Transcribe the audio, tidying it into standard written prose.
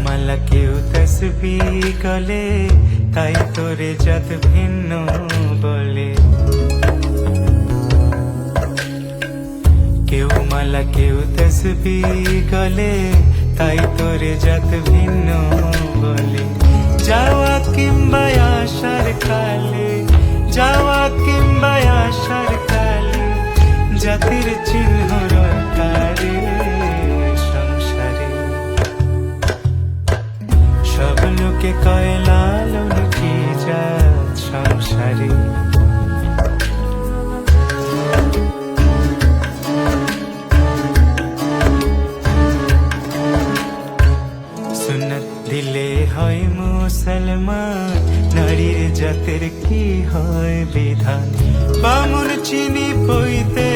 মালা কেউ তসবি গলে, তাই তোরে জাত ভিন্ন বলে। কেউ মালা কেউ তসবি গলে, তাই তোরে জাত ভিন্ন বলে। যাওয়া কিংবা আসার কালে, যাওয়া কিংবা আসার কালে, জাতির চিহ্ন রটারে সংসারে। সব লোকে কয় লালন কি জাত সংসারে। সুন্নত দিলে হয় মুসলমান, নারীর জাতের কি হয় বিধান। বামুন চিনি পইতে